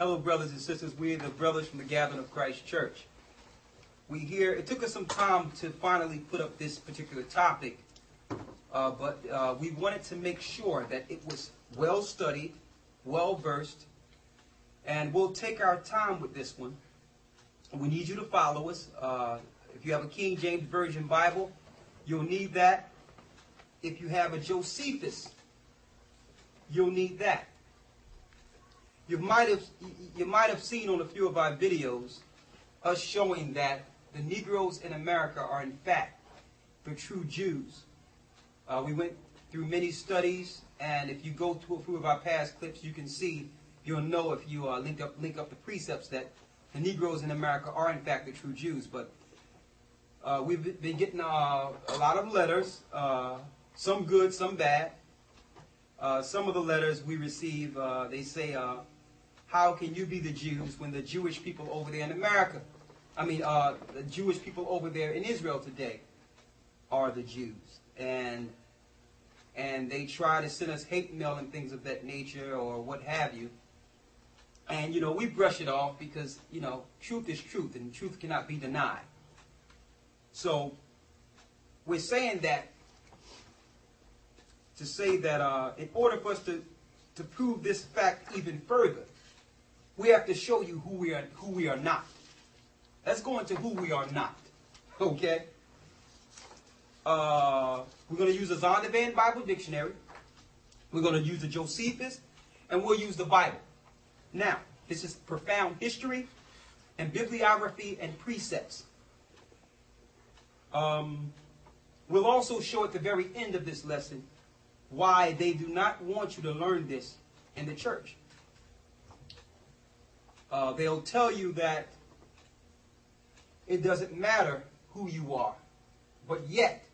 Hello, brothers and sisters. We are the brothers from the Gathering of Christ Church. It took us some time to finally put up this particular topic, but we wanted to make sure that it was well studied, well versed, and we'll take our time with this one. We need you to follow us. If you have a King James Version Bible, you'll need that. If you have a Josephus, you'll need that. You might have seen on a few of our videos us showing that the Negroes in America are in fact the true Jews. We went through many studies, and if you go to a few of our past clips, you can see, you'll know if you link up the precepts that the Negroes in America are in fact the true Jews. But we've been getting a lot of letters, some good, some bad. Some of the letters we receive, they say, how can you be the Jews when the Jewish people over there in America, the Jewish people over there in Israel today are the Jews. And they try to send us hate mail and things of that nature or what have you. And, we brush it off because, truth is truth and truth cannot be denied. So we're saying that to say that in order for us to prove this fact even further, we have to show you who we are not. Let's go into who we are not. Okay? We're going to use the Zondervan Bible Dictionary. We're going to use the Josephus, and we'll use the Bible. Now, this is profound history and bibliography and precepts. We'll also show at the very end of this lesson why they do not want you to learn this in the church. They'll tell you that it doesn't matter who you are, but yet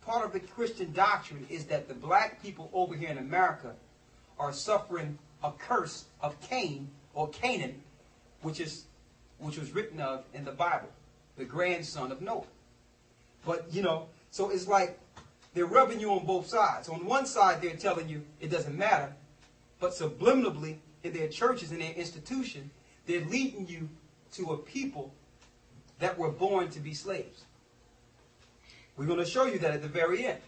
part of the Christian doctrine is that the black people over here in America are suffering a curse of Cain or Canaan, which was written of in the Bible, the grandson of Noah. But so it's like they're rubbing you on both sides. On one side, they're telling you it doesn't matter, but subliminally in their churches and their institution, they're leading you to a people that were born to be slaves. We're going to show you that at the very end.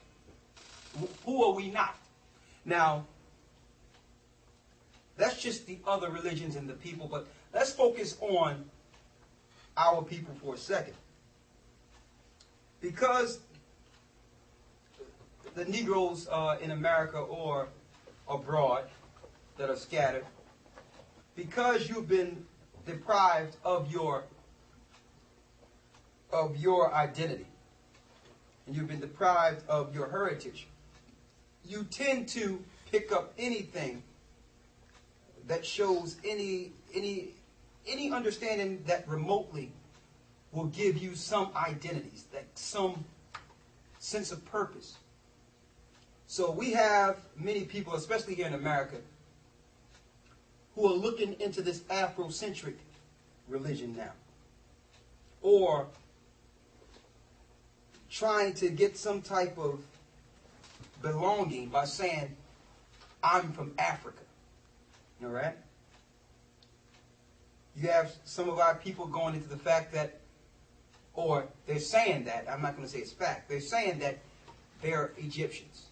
Who are we not? Now, that's just the other religions and the people, but let's focus on our people for a second. Because the Negroes in America or abroad that are scattered, because you've been deprived of your identity, and you've been deprived of your heritage, you tend to pick up anything that shows any understanding that remotely will give you some identities, that some sense of purpose. So we have many people, especially here in America, who are looking into this Afrocentric religion now, or trying to get some type of belonging by saying, I'm from Africa. All right? You have some of our people going into the fact that, or they're saying that, I'm not going to say it's fact, they're saying that they're Egyptians.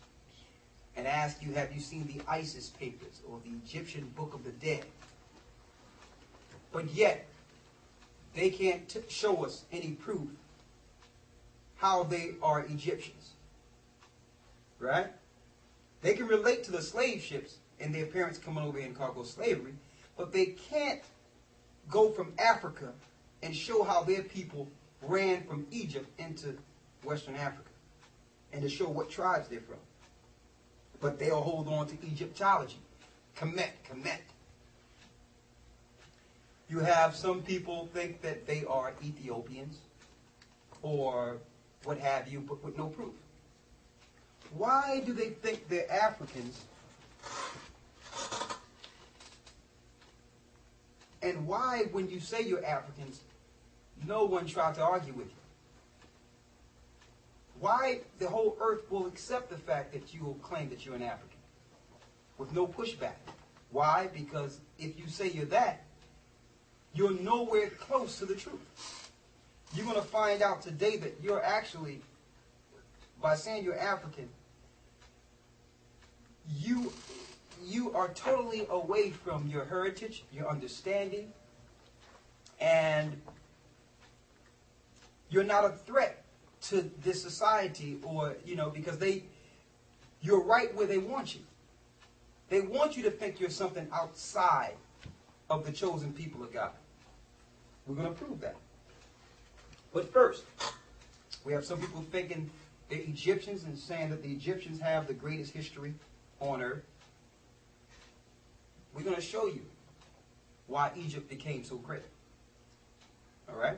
And ask you, have you seen the ISIS papers or the Egyptian Book of the Dead? But yet, they can't show us any proof how they are Egyptians. Right? They can relate to the slave ships and their parents coming over here in cargo slavery, but they can't go from Africa and show how their people ran from Egypt into Western Africa and to show what tribes they're from. But they'll hold on to Egyptology. Kemet. You have some people think that they are Ethiopians or what have you, but with no proof. Why do they think they're Africans? And why, when you say you're Africans, no one tried to argue with you? Why the whole earth will accept the fact that you will claim that you're an African with no pushback? Why? Because if you say you're that, you're nowhere close to the truth. You're going to find out today that you're actually, by saying you're African, you are totally away from your heritage, your understanding, and you're not a threat to this society, or, because you're right where they want you. They want you to think you're something outside of the chosen people of God. We're going to prove that. But first, we have some people thinking they're Egyptians and saying that the Egyptians have the greatest history on earth. We're going to show you why Egypt became so great. All right?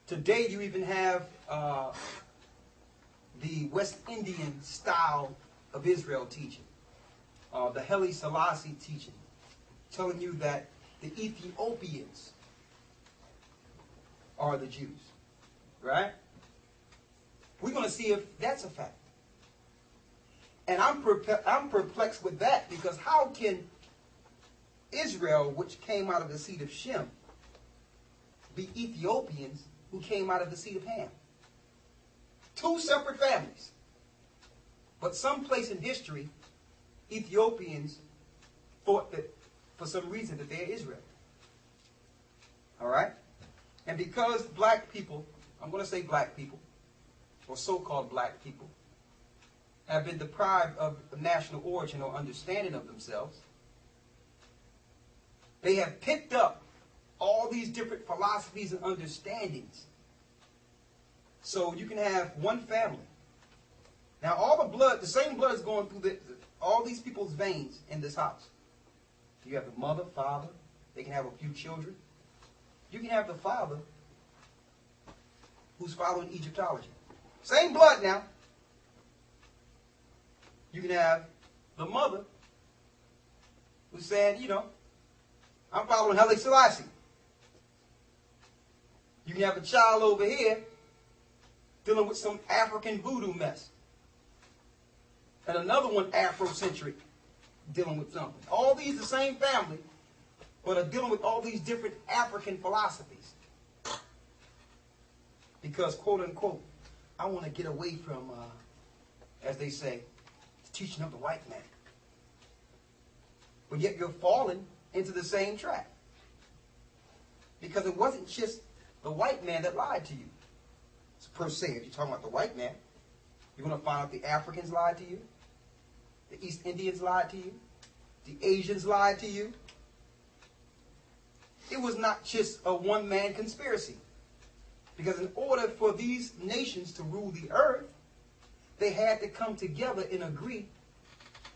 Today you even have the West Indian style of Israel teaching. The Haile Selassie teaching. Telling you that the Ethiopians are the Jews. Right? We're going to see if that's a fact. And I'm perplexed with that, because how can Israel, which came out of the seed of Shem, be Ethiopians who came out of the seed of Ham? Two separate families. But someplace in history, Ethiopians thought that, for some reason, that they're Israel. All right? And because black people, I'm going to say black people, or so-called black people, have been deprived of national origin or understanding of themselves, they have picked up all these different philosophies and understandings. So you can have one family. Now all the blood, the same blood is going through all these people's veins in this house. You have the mother, father. They can have a few children. You can have the father who's following Egyptology. Same blood now. You can have the mother who's saying, I'm following Haile Selassie. You can have a child over here dealing with some African voodoo mess. And another one Afrocentric dealing with something. All these the same family, but are dealing with all these different African philosophies. Because, quote unquote, I want to get away from, as they say, the teaching of the white man. But yet you're falling into the same trap. Because it wasn't just the white man that lied to you. So per se, if you're talking about the white man, you're going to find out the Africans lied to you. The East Indians lied to you. The Asians lied to you. It was not just a one-man conspiracy. Because in order for these nations to rule the earth, they had to come together and agree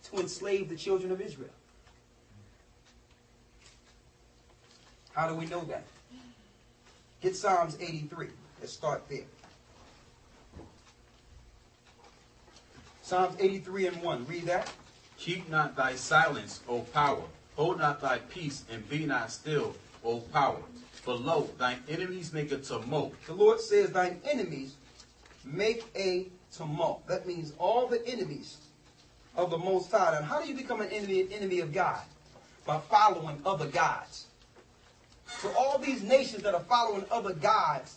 to enslave the children of Israel. How do we know that? Get Psalms 83. Let's start there. Psalms 83 and 1. Read that. Keep not thy silence, O power. Hold not thy peace, and be not still, O power. For lo, thine enemies make a tumult. The Lord says thine enemies make a tumult. That means all the enemies of the Most High. And how do you become an enemy of God? By following other gods. So all these nations that are following other gods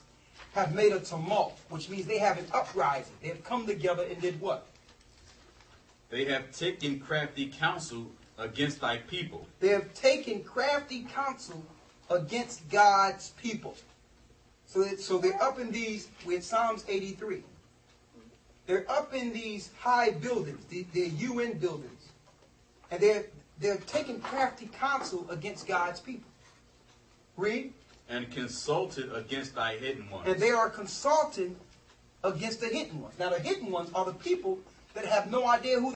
have made a tumult, which means they have an uprising. They have come together and did what? They have taken crafty counsel against thy people. They have taken crafty counsel against God's people. So they're up in these, we're at Psalms 83. They're up in these high buildings, they're UN buildings. And they're taking crafty counsel against God's people. Read. And consulted against thy hidden ones. And they are consulting against the hidden ones. Now the hidden ones are the people that have no idea who